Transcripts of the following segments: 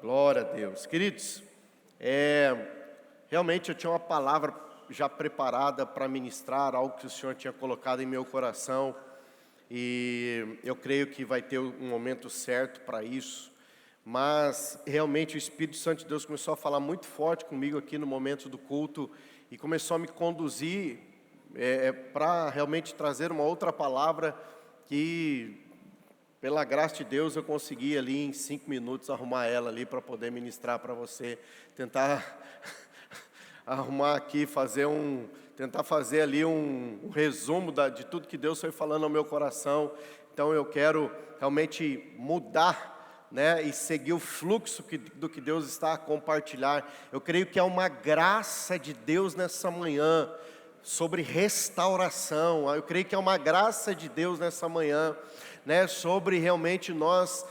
Glória a Deus. Queridos, realmente eu tinha uma palavra já preparada para ministrar, algo que o Senhor tinha colocado em meu coração, e eu creio que vai ter um momento certo para isso, mas realmente o Espírito Santo de Deus começou a falar muito forte comigo aqui no momento do culto, e começou a me conduzir para realmente trazer uma outra palavra que, pela graça de Deus, eu consegui ali em 5 minutos arrumar ela ali para poder ministrar para você, tentar arrumar aqui, tentar fazer ali um resumo de tudo que Deus foi falando ao meu coração. Então eu quero realmente mudar, né, e seguir o fluxo do que Deus está a compartilhar. Eu creio que é uma graça de Deus nessa manhã, sobre restauração. Eu creio que é uma graça de Deus nessa manhã, né, sobre realmente nós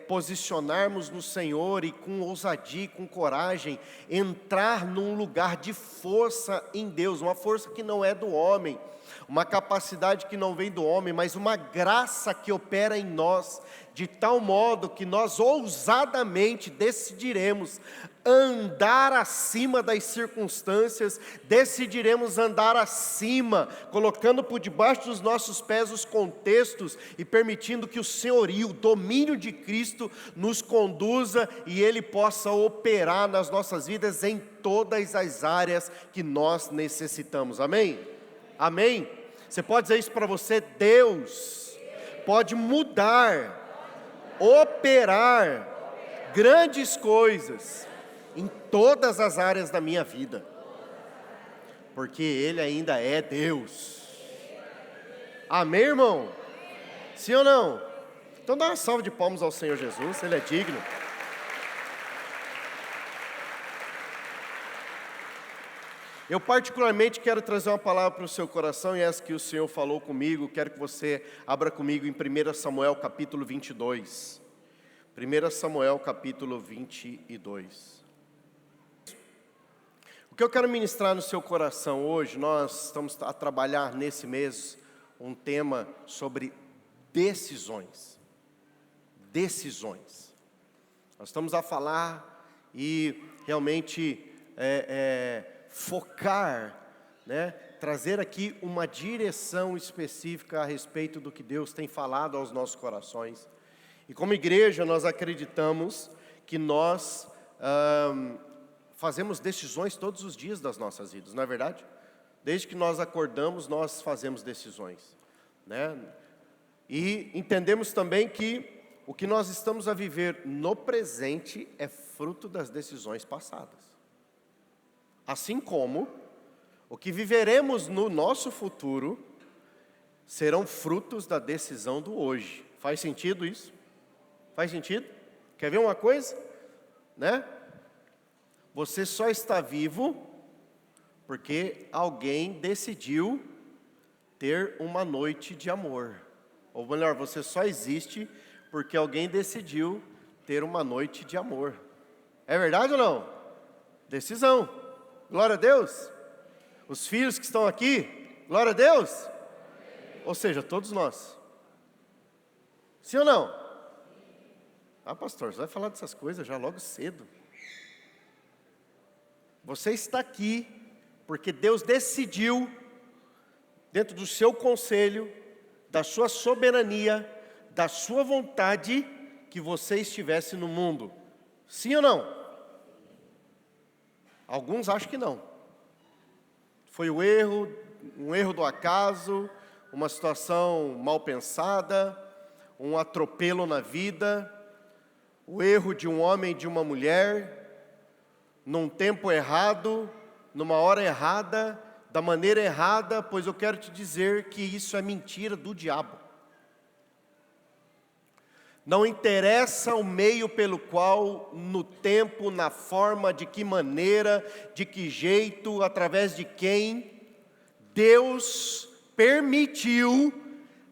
posicionarmos no Senhor e com ousadia, com coragem, entrar num lugar de força em Deus, uma força que não é do homem, uma capacidade que não vem do homem, mas uma graça que opera em nós, de tal modo que nós ousadamente decidiremos andar acima das circunstâncias, decidiremos andar acima, colocando por debaixo dos nossos pés os contextos e permitindo que o senhorio, o domínio de Cristo nos conduza e Ele possa operar nas nossas vidas em todas as áreas que nós necessitamos. Amém? Amém? Você pode dizer isso para você? Deus pode mudar, operar grandes coisas em todas as áreas da minha vida, porque Ele ainda é Deus. Amém, irmão? Sim ou não? Então dá uma salva de palmas ao Senhor Jesus, Ele é digno. Eu particularmente quero trazer uma palavra para o seu coração, e essa que o Senhor falou comigo. Quero que você abra comigo em 1 Samuel capítulo 22. 1 Samuel capítulo 22. O que eu quero ministrar no seu coração hoje, nós estamos a trabalhar nesse mês um tema sobre decisões. Decisões. Nós estamos a falar e realmente focar, né, trazer aqui uma direção específica a respeito do que Deus tem falado aos nossos corações. E como igreja nós acreditamos que nós fazemos decisões todos os dias das nossas vidas, não é verdade? Desde que nós acordamos, nós fazemos decisões, né? E entendemos também que o que nós estamos a viver no presente é fruto das decisões passadas. Assim como o que viveremos no nosso futuro serão frutos da decisão do hoje. Faz sentido isso? Faz sentido? Quer ver uma coisa? Né? Você só está vivo porque alguém decidiu ter uma noite de amor. Ou melhor, você só existe porque alguém decidiu ter uma noite de amor. É verdade ou não? Decisão. Glória a Deus. Os filhos que estão aqui, glória a Deus. Ou seja, todos nós. Sim ou não? Ah, pastor, você vai falar dessas coisas já logo cedo. Você está aqui porque Deus decidiu, dentro do seu conselho, da sua soberania, da sua vontade, que você estivesse no mundo. Sim ou não? Alguns acham que não. Foi um erro do acaso, uma situação mal pensada, um atropelo na vida, o erro de um homem e de uma mulher, num tempo errado, numa hora errada, da maneira errada, pois eu quero te dizer que isso é mentira do diabo. Não interessa o meio pelo qual, no tempo, na forma, de que maneira, de que jeito, através de quem, Deus permitiu,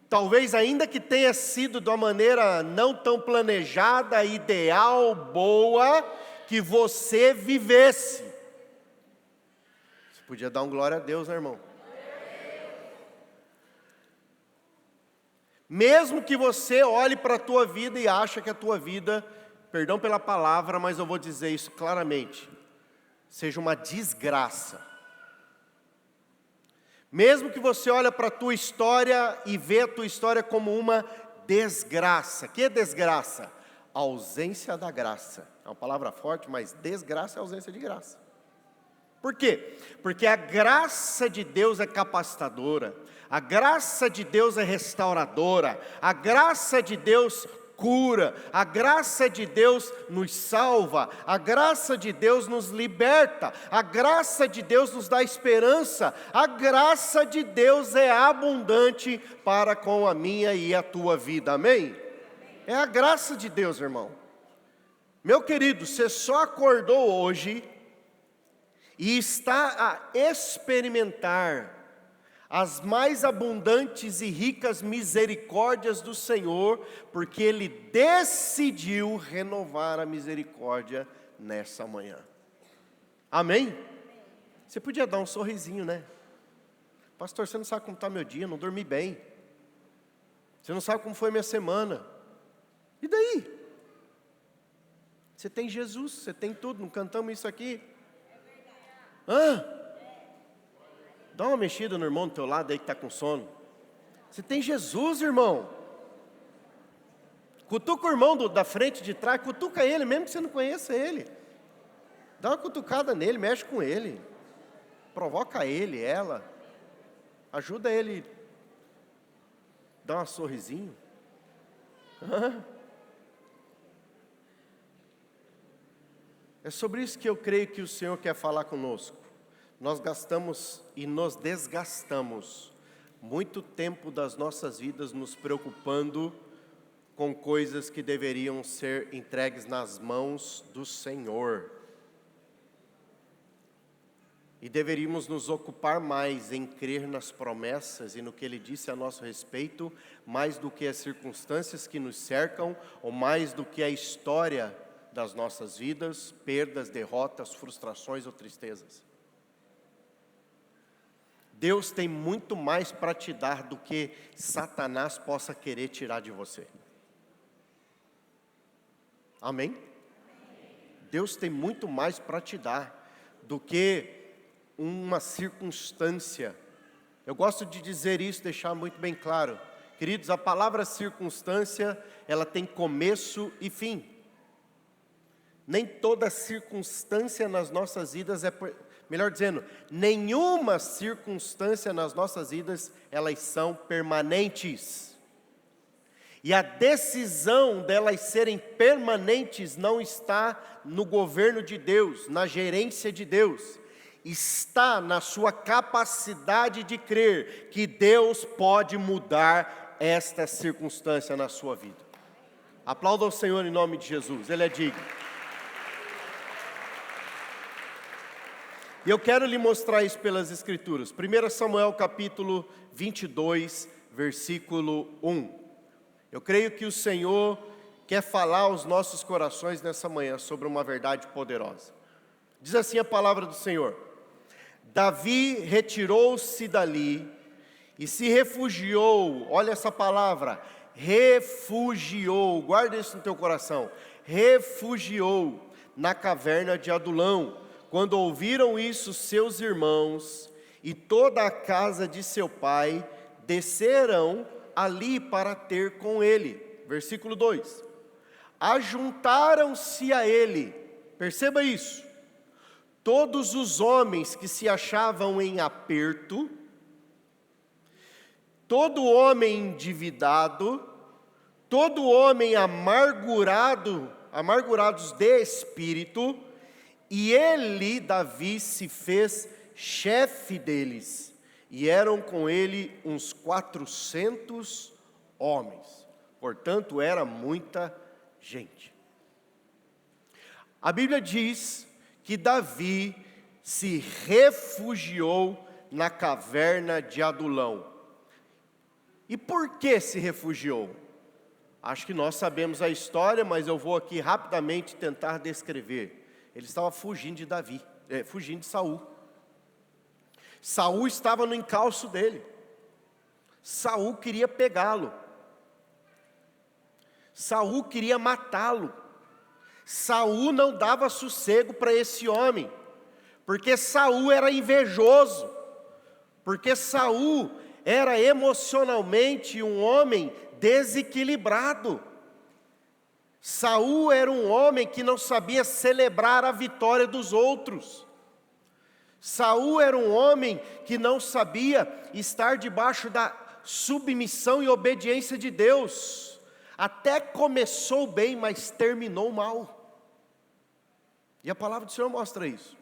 talvez ainda que tenha sido de uma maneira não tão planejada, ideal, boa, que você vivesse. Você podia dar um glória a Deus, né, irmão? Mesmo que você olhe para a tua vida e ache que a tua vida perdão pela palavra, mas eu vou dizer isso claramente, seja uma desgraça. Mesmo que você olhe para a tua história e vê a tua história como uma desgraça. Que desgraça? Ausência da graça. É uma palavra forte, mas desgraça é ausência de graça. Por quê? Porque a graça de Deus é capacitadora, a graça de Deus é restauradora, a graça de Deus cura, a graça de Deus nos salva, a graça de Deus nos liberta, a graça de Deus nos dá esperança, a graça de Deus é abundante para com a minha e a tua vida, amém? É a graça de Deus, irmão. Meu querido, você só acordou hoje e está a experimentar as mais abundantes e ricas misericórdias do Senhor, porque Ele decidiu renovar a misericórdia nessa manhã. Amém? Você podia dar um sorrisinho, né? Pastor, você não sabe como está meu dia, não dormi bem. Você não sabe como foi minha semana. E daí? Você tem Jesus, você tem tudo, não cantamos isso aqui? Dá uma mexida no irmão do teu lado aí que está com sono. Você tem Jesus, irmão. Cutuca o irmão da frente, de trás, cutuca ele, mesmo que você não conheça ele. Dá uma cutucada nele, mexe com ele. Provoca ele, ela. Ajuda ele. Dá um sorrisinho. É sobre isso que eu creio que o Senhor quer falar conosco. Nós gastamos e nos desgastamos muito tempo das nossas vidas nos preocupando com coisas que deveriam ser entregues nas mãos do Senhor. E deveríamos nos ocupar mais em crer nas promessas e no que Ele disse a nosso respeito, mais do que as circunstâncias que nos cercam, ou mais do que a história das nossas vidas, perdas, derrotas, frustrações ou tristezas. Deus tem muito mais para te dar do que Satanás possa querer tirar de você. Amém? Deus tem muito mais para te dar do que uma circunstância. Eu gosto de dizer isso, deixar muito bem claro. Queridos, a palavra circunstância, ela tem começo e fim. Nem toda circunstância nas nossas vidas melhor dizendo, nenhuma circunstância nas nossas vidas, elas são permanentes. E a decisão delas serem permanentes não está no governo de Deus, na gerência de Deus. Está na sua capacidade de crer que Deus pode mudar esta circunstância na sua vida. Aplauda ao Senhor em nome de Jesus, Ele é digno. E eu quero lhe mostrar isso pelas Escrituras. 1 Samuel capítulo 22, versículo 1. Eu creio que o Senhor quer falar aos nossos corações nessa manhã sobre uma verdade poderosa. Diz assim a palavra do Senhor: Davi retirou-se dali e se refugiou, olha essa palavra, refugiou, guarda isso no teu coração, refugiou na caverna de Adulão. Quando ouviram isso, seus irmãos e toda a casa de seu pai desceram ali para ter com ele. Versículo 2. Ajuntaram-se a ele, perceba isso, todos os homens que se achavam em aperto, todo homem endividado, todo homem amargurados de espírito, e ele, Davi, se fez chefe deles, e eram com ele uns 400 homens, portanto era muita gente. A Bíblia diz que Davi se refugiou na caverna de Adulão. E por que se refugiou? Acho que nós sabemos a história, mas eu vou aqui rapidamente tentar descrever. Ele estava fugindo de fugindo de Saul. Saul estava no encalço dele. Saul queria pegá-lo. Saul queria matá-lo. Saul não dava sossego para esse homem, porque Saul era invejoso, porque Saul era emocionalmente um homem desequilibrado. Saul era um homem que não sabia celebrar a vitória dos outros. Saul era um homem que não sabia estar debaixo da submissão e obediência de Deus. Até começou bem, mas terminou mal. E a palavra do Senhor mostra isso.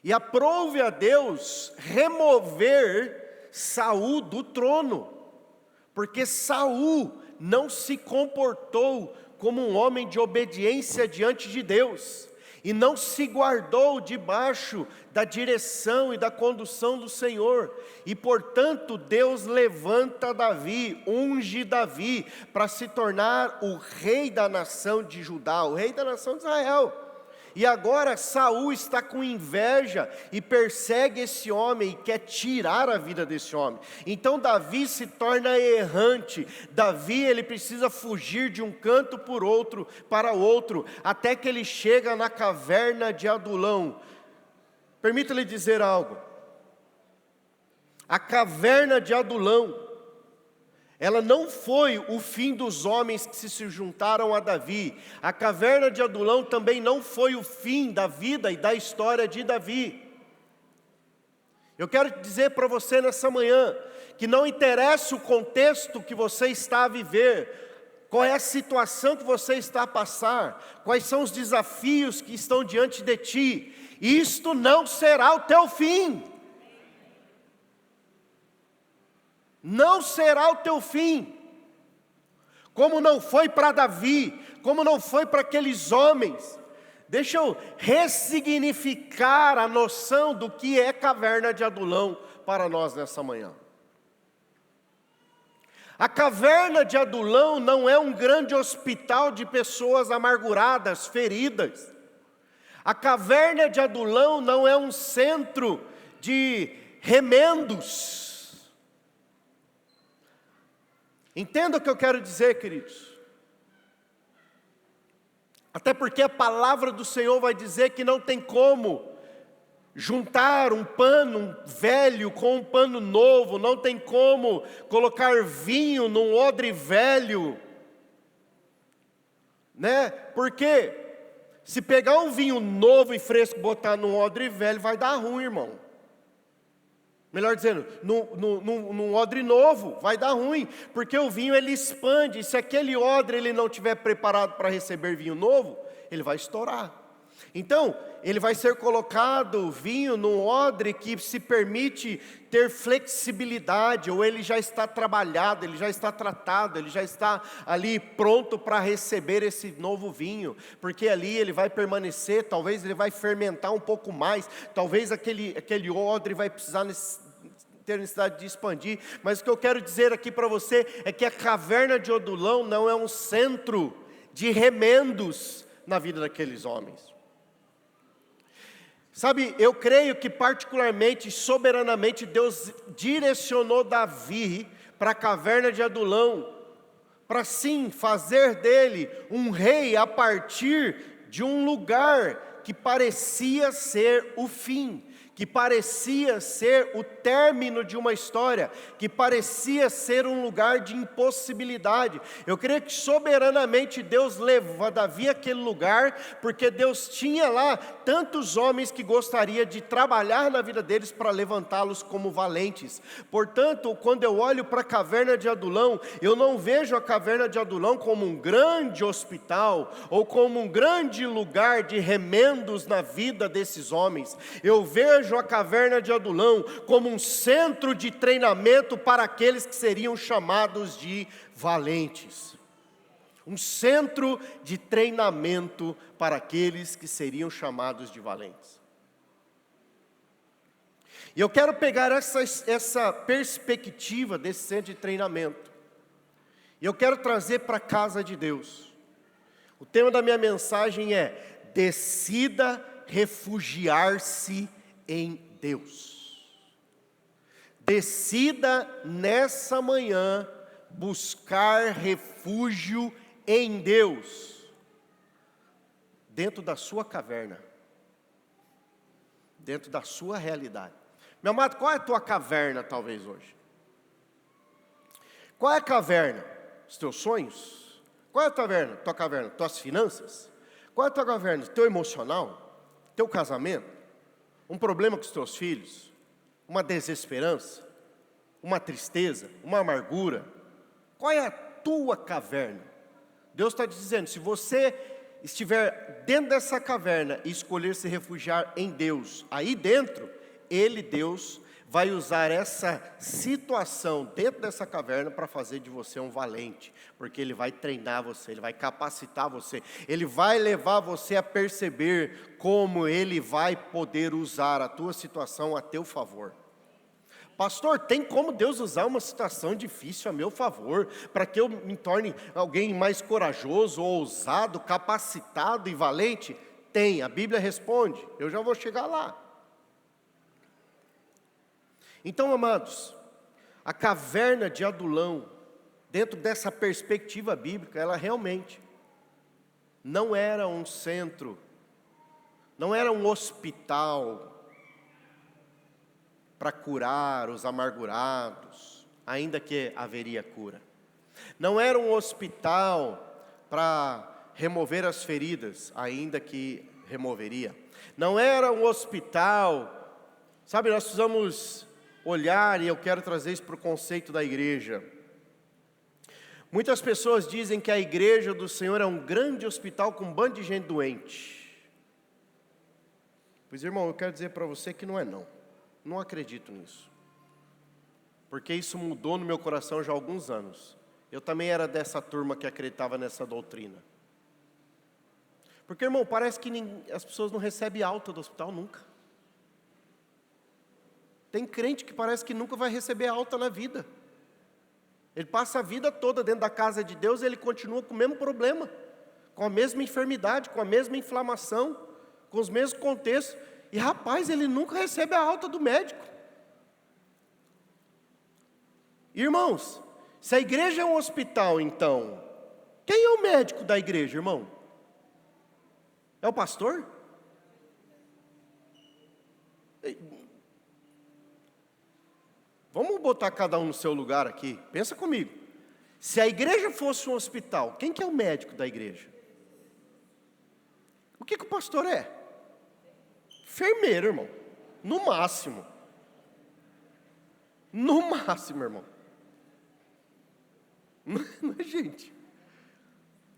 E aprove a Deus remover Saul do trono, porque Saul não se comportou como um homem de obediência diante de Deus, e não se guardou debaixo da direção e da condução do Senhor, e portanto Deus levanta Davi, unge Davi, para se tornar o rei da nação de Judá, o rei da nação de Israel. E agora Saul está com inveja e persegue esse homem e quer tirar a vida desse homem. Então Davi se torna errante. Davi, ele precisa fugir de um canto para outro, até que ele chega na caverna de Adulão. Permita-lhe dizer algo. A caverna de Adulão, ela não foi o fim dos homens que se juntaram a Davi. A caverna de Adulão também não foi o fim da vida e da história de Davi. Eu quero dizer para você nessa manhã, que não interessa o contexto que você está a viver, qual é a situação que você está a passar, quais são os desafios que estão diante de ti, isto não será o teu fim. Não será o teu fim, como não foi para Davi, como não foi para aqueles homens. Deixa eu ressignificar a noção do que é caverna de Adulão para nós nessa manhã. A caverna de Adulão não é um grande hospital de pessoas amarguradas, feridas. A caverna de Adulão não é um centro de remendos. Entenda o que eu quero dizer, queridos. Até porque a palavra do Senhor vai dizer que não tem como juntar um pano velho com um pano novo, não tem como colocar vinho num odre velho, né? Porque se pegar um vinho novo e fresco e botar num odre velho, vai dar ruim, irmão. Melhor dizendo, num odre novo, vai dar ruim, porque o vinho ele expande, e se aquele odre ele não estiver preparado para receber vinho novo, ele vai estourar. Então, ele vai ser colocado vinho num odre que se permite ter flexibilidade, ou ele já está trabalhado, ele já está tratado, ele já está ali pronto para receber esse novo vinho, porque ali ele vai permanecer, talvez ele vai fermentar um pouco mais, talvez aquele odre vai precisar ter necessidade de expandir, mas o que eu quero dizer aqui para você é que a caverna de Adulão não é um centro de remendos na vida daqueles homens. Sabe, eu creio que particularmente, soberanamente, Deus direcionou Davi para a caverna de Adulão, para sim fazer dele um rei a partir de um lugar que parecia ser o fim, que parecia ser o término de uma história, que parecia ser um lugar de impossibilidade. Eu creio que soberanamente Deus levou Davi àquele lugar, porque Deus tinha lá tantos homens que gostaria de trabalhar na vida deles para levantá-los como valentes. Portanto, quando eu olho para a caverna de Adulão, eu não vejo a caverna de Adulão como um grande hospital, ou como um grande lugar de remendos na vida desses homens. Eu vejo a caverna de Adulão como um centro de treinamento para aqueles que seriam chamados de valentes. Um centro de treinamento para aqueles que seriam chamados de valentes. E eu quero pegar essa perspectiva desse centro de treinamento, e eu quero trazer para a casa de Deus. O tema da minha mensagem é: decida refugiar-se em Deus. Decida nessa manhã buscar refúgio em Deus. dentro da sua caverna, dentro da sua realidade. Meu amado, qual é a tua caverna talvez hoje? Qual é a caverna? Os teus sonhos? Qual é a caverna? Tua caverna? Tuas finanças? Qual é a tua caverna? Teu emocional? Teu casamento? Um problema com os teus filhos? Uma desesperança? Uma tristeza? Uma amargura? Qual é a tua caverna? Deus está te dizendo, se você estiver dentro dessa caverna e escolher se refugiar em Deus, aí dentro, Deus, vai usar essa situação dentro dessa caverna para fazer de você um valente, porque Ele vai treinar você, Ele vai capacitar você, Ele vai levar você a perceber como Ele vai poder usar a tua situação a teu favor. Pastor, tem como Deus usar uma situação difícil a meu favor, para que eu me torne alguém mais corajoso, ousado, capacitado e valente? Tem, a Bíblia responde, eu já vou chegar lá. Então, amados, a caverna de Adulão, dentro dessa perspectiva bíblica, ela realmente não era um centro, não era um hospital para curar os amargurados, ainda que haveria cura. Não era um hospital para remover as feridas, ainda que removeria. Não era um hospital, sabe, nós precisamos olhar, e eu quero trazer isso para o conceito da igreja. Muitas pessoas dizem que a igreja do Senhor é um grande hospital com um bando de gente doente. Pois, irmão, eu quero dizer para você que não é não. Não acredito nisso. Porque isso mudou no meu coração já há alguns anos. Eu também era dessa turma que acreditava nessa doutrina. Porque, irmão, parece que as pessoas não recebem alta do hospital nunca. Tem crente que parece que nunca vai receber alta na vida. Ele passa a vida toda dentro da casa de Deus e ele continua com o mesmo problema, com a mesma enfermidade, com a mesma inflamação, com os mesmos contextos. E rapaz, ele nunca recebe a alta do médico. Irmãos, se a igreja é um hospital, então, quem é o médico da igreja, irmão? É o pastor? Vamos botar cada um no seu lugar aqui. Pensa comigo. Se a igreja fosse um hospital, quem que é o médico da igreja? O que o pastor é? Enfermeiro, irmão. No máximo. No máximo, irmão. Não é gente?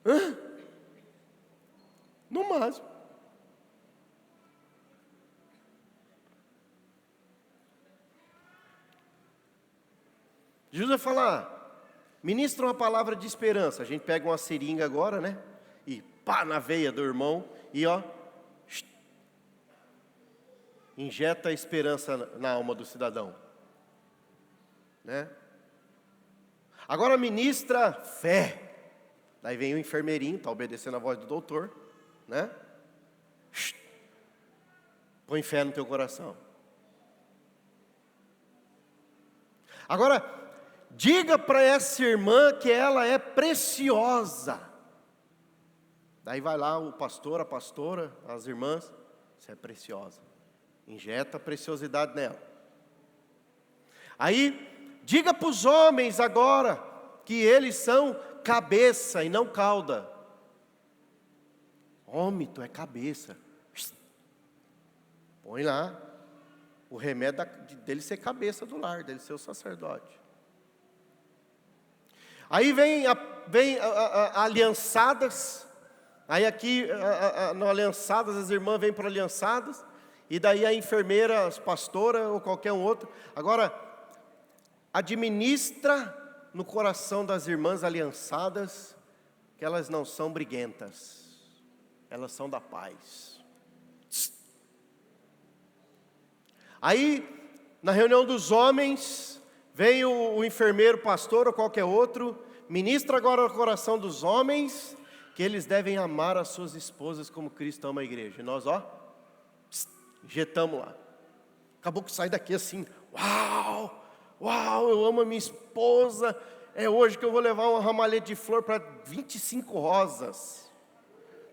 Hã? No máximo. Jesus vai falar, ministra uma palavra de esperança. A gente pega uma seringa agora, né? E pá na veia do irmão e ó, injeta a esperança na alma do cidadão, né? Agora ministra fé. Daí vem o enfermeirinho, está obedecendo a voz do doutor, né? Põe fé no teu coração. Agora, diga para essa irmã que ela é preciosa. Daí vai lá o pastor, a pastora, as irmãs, você é preciosa. Injeta a preciosidade nela. Aí, diga para os homens agora que eles são cabeça e não cauda. Homem, tu é cabeça. Põe lá o remédio dele ser cabeça do lar, dele ser o sacerdote. Aí vem aliançadas. Aí aqui, no aliançadas, as irmãs vêm para aliançadas. E daí a enfermeira, as pastoras ou qualquer um outro. Agora, administra no coração das irmãs aliançadas que elas não são briguentas. Elas são da paz. Aí, na reunião dos homens, vem o enfermeiro, pastor ou qualquer outro, ministra agora no coração dos homens que eles devem amar as suas esposas como Cristo ama a igreja. E nós, ó, injetamos lá. Acabou que sai daqui assim, uau, eu amo a minha esposa, é hoje que eu vou levar uma ramalhete de flor para 25 rosas.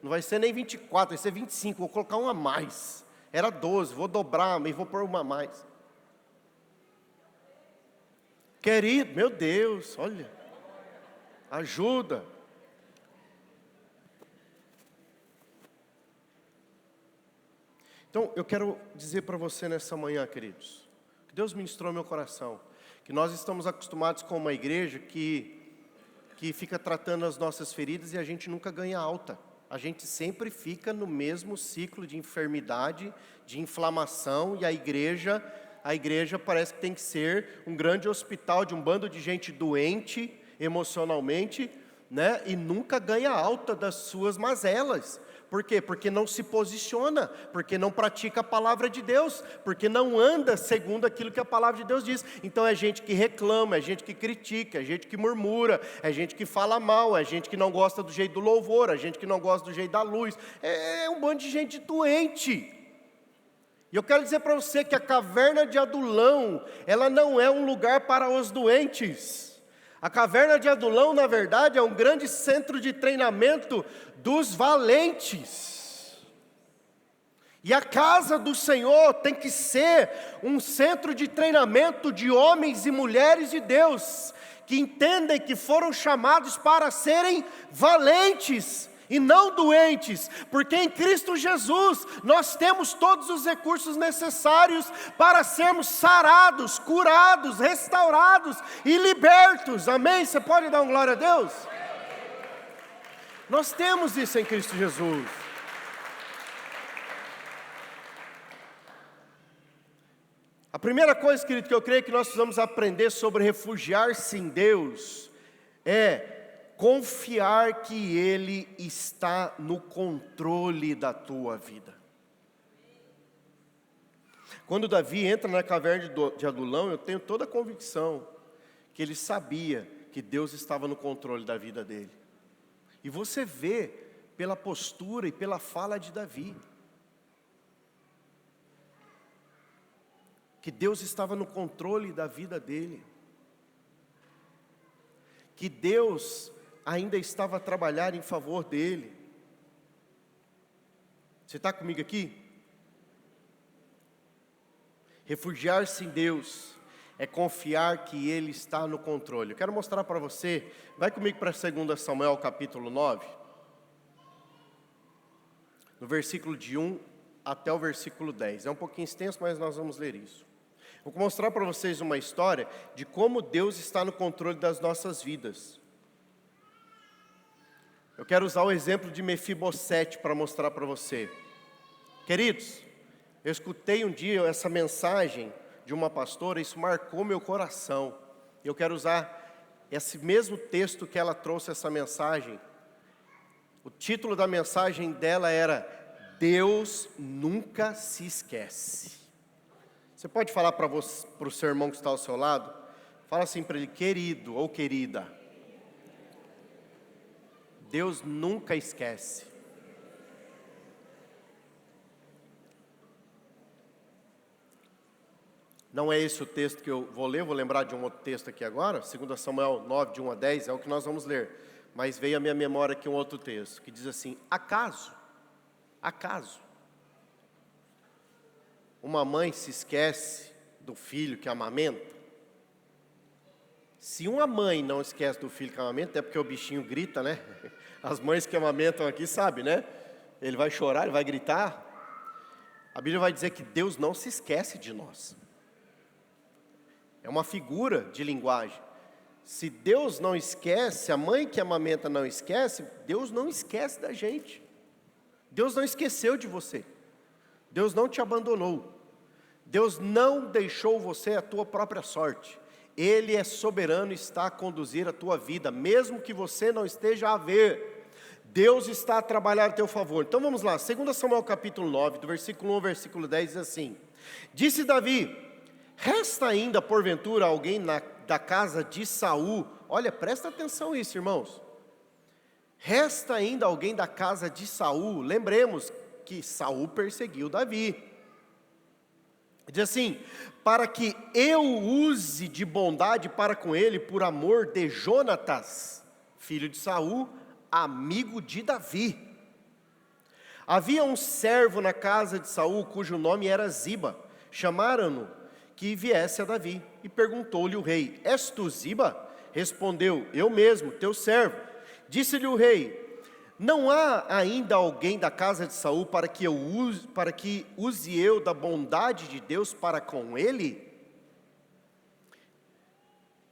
Não vai ser nem 24, vai ser 25, vou colocar uma a mais. Era 12, vou dobrar, mas vou pôr uma a mais. Querido, meu Deus, olha, ajuda. Então, eu quero dizer para você nessa manhã, queridos, que Deus ministrou meu coração, que nós estamos acostumados com uma igreja que fica tratando as nossas feridas e a gente nunca ganha alta. A gente sempre fica no mesmo ciclo de enfermidade, de inflamação, e a igreja parece que tem que ser um grande hospital de um bando de gente doente emocionalmente, né? E nunca ganha alta das suas mazelas. Por quê? Porque não se posiciona, porque não pratica a palavra de Deus, porque não anda segundo aquilo que a palavra de Deus diz. Então é gente que reclama, é gente que critica, é gente que murmura, é gente que fala mal, é gente que não gosta do jeito do louvor, é gente que não gosta do jeito da luz. É um bando de gente doente. E eu quero dizer para você que a caverna de Adulão, ela não é um lugar para os doentes. A caverna de Adulão, na verdade, é um grande centro de treinamento dos valentes. E a casa do Senhor tem que ser um centro de treinamento de homens e mulheres de Deus, que entendem que foram chamados para serem valentes e não doentes, porque em Cristo Jesus nós temos todos os recursos necessários para sermos sarados, curados, restaurados e libertos. Amém? Você pode dar uma glória a Deus? Nós temos isso em Cristo Jesus. A primeira coisa, querido, que eu creio que nós precisamos aprender sobre refugiar-se em Deus é confiar que Ele está no controle da tua vida. Quando Davi entra na caverna de Adulão, eu tenho toda a convicção que ele sabia que Deus estava no controle da vida dele. E você vê pela postura e pela fala de Davi, que Deus estava no controle da vida dele, que Deus ainda estava a trabalhar em favor dele. Você está comigo aqui? Refugiar-se em Deus é confiar que Ele está no controle. Eu quero mostrar para você, vai comigo para 2 Samuel capítulo 9, no versículo de 1 até o versículo 10. É um pouquinho extenso, mas nós vamos ler isso. Vou mostrar para vocês uma história de como Deus está no controle das nossas vidas. Eu quero usar o exemplo de Mefibosete para mostrar para você. Queridos, eu escutei um dia essa mensagem de uma pastora, isso marcou meu coração. Eu quero usar esse mesmo texto que ela trouxe essa mensagem. O título da mensagem dela era Deus nunca se esquece. Você pode falar para o seu irmão que está ao seu lado? Fala assim para ele, querido ou querida. Deus nunca esquece. Não é esse o texto que eu vou ler, vou lembrar de um outro texto aqui agora, 2 Samuel 9, de 1 a 10, é o que nós vamos ler. Mas veio à minha memória aqui um outro texto, que diz assim, acaso, uma mãe se esquece do filho que amamenta? Se uma mãe não esquece do filho que amamenta, é porque o bichinho grita, né? As mães que amamentam aqui sabem, né? Ele vai chorar, ele vai gritar. A Bíblia vai dizer que Deus não se esquece de nós. É uma figura de linguagem. Se Deus não esquece, a mãe que amamenta não esquece, Deus não esquece da gente. Deus não esqueceu de você. Deus não te abandonou. Deus não deixou você à tua própria sorte. Ele é soberano e está a conduzir a tua vida, mesmo que você não esteja a ver. Deus está a trabalhar a teu favor. Então vamos lá, 2 Samuel capítulo 9, do versículo 1 ao versículo 10, diz assim: Disse Davi, resta ainda porventura alguém da casa de Saul? Olha, presta atenção nisso, irmãos. Resta ainda alguém da casa de Saul? Lembremos que Saul perseguiu Davi. Diz assim, para que eu use de bondade para com ele, por amor de Jonatas, filho de Saul, amigo de Davi. Havia um servo na casa de Saul, cujo nome era Ziba. Chamaram-no que viesse a Davi, e perguntou-lhe o rei: És tu Ziba? Respondeu: Eu mesmo, teu servo. Disse-lhe o rei: Não há ainda alguém da casa de Saul para que use eu da bondade de Deus para com ele?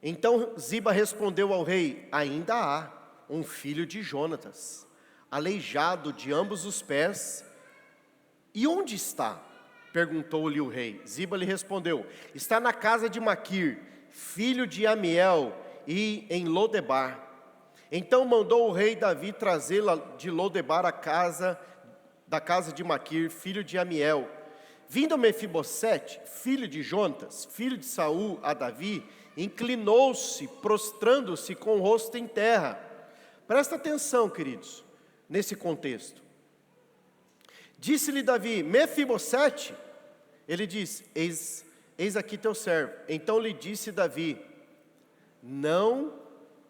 Então Ziba respondeu ao rei: Ainda há um filho de Jonatas, aleijado de ambos os pés. E onde está? Perguntou-lhe o rei. Ziba lhe respondeu: Está na casa de Maquir, filho de Amiel, e em Lodebar. Então mandou o rei Davi trazê-la de Lodebar da casa de Maquir, filho de Amiel. Vindo Mefibosete, filho de Jonatas, filho de Saul, a Davi, inclinou-se, prostrando-se com o rosto em terra. Presta atenção, queridos, nesse contexto. Disse-lhe Davi: Mefibosete? Ele diz: eis aqui teu servo. Então lhe disse Davi: Não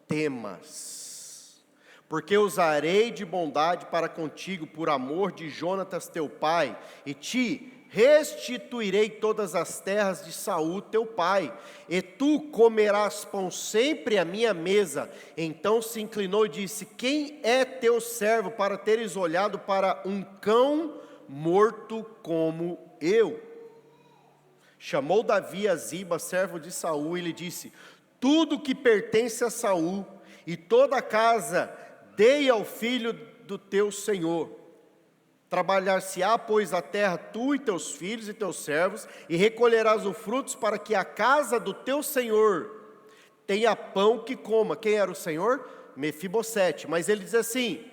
temas, porque usarei de bondade para contigo, por amor de Jonatas teu pai, e te restituirei todas as terras de Saul teu pai, e tu comerás pão sempre à minha mesa. Então se inclinou e disse: Quem é teu servo para teres olhado para um cão morto como eu? Chamou Davi a Ziba, servo de Saul, e lhe disse: Tudo que pertence a Saul e toda a casa dei ao filho do teu senhor. Trabalhar-se-á, pois, a terra, tu e teus filhos e teus servos, e recolherás os frutos para que a casa do teu senhor tenha pão que coma. Quem era o senhor? Mefibosete. Mas ele diz assim: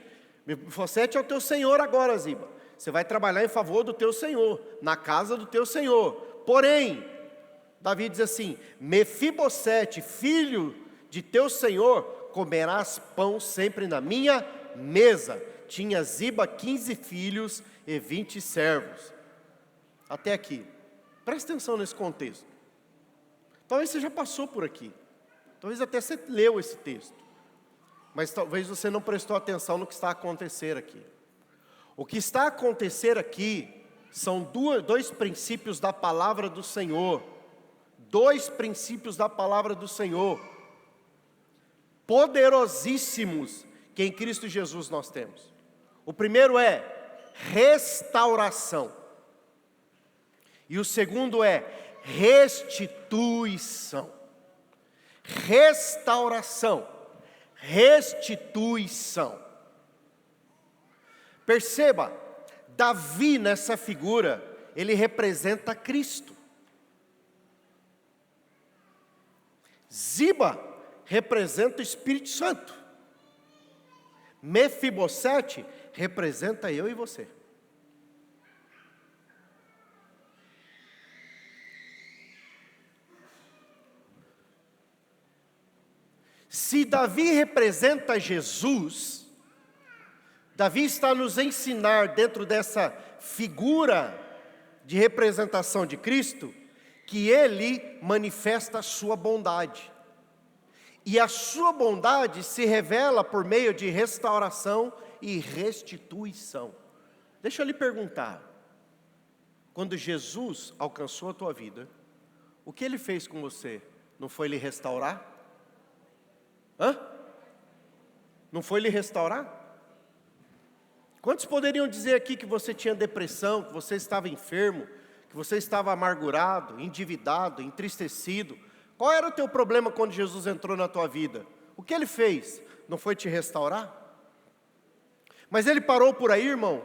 Mefibosete é o teu senhor agora, Ziba. Você vai trabalhar em favor do teu senhor, na casa do teu senhor. Porém, Davi diz assim: Mefibosete, filho de teu senhor, comerás pão sempre na minha mesa. Tinha Ziba 15 filhos e 20 servos. Até aqui. Presta atenção nesse contexto. Talvez você já passou por aqui. Talvez até você leu esse texto. Mas talvez você não prestou atenção no que está a acontecer aqui. O que está a acontecer aqui são dois princípios da palavra do Senhor. Dois princípios da palavra do Senhor. Poderosíssimos que em Cristo Jesus nós temos. O primeiro é restauração. E o segundo é restituição. Restauração. Restituição. Perceba, Davi nessa figura, ele representa Cristo. Ziba representa o Espírito Santo. Mefibosete representa eu e você. Se Davi representa Jesus, Davi está nos ensinar dentro dessa figura de representação de Cristo, que ele manifesta a sua bondade. E a sua bondade se revela por meio de restauração e restituição. Deixa eu lhe perguntar, quando Jesus alcançou a tua vida, o que ele fez com você? Não foi lhe restaurar? Não foi lhe restaurar? Quantos poderiam dizer aqui que você tinha depressão, que você estava enfermo, que você estava amargurado, endividado, entristecido? Qual era o teu problema quando Jesus entrou na tua vida? O que ele fez? Não foi te restaurar? Mas ele parou por aí, irmão?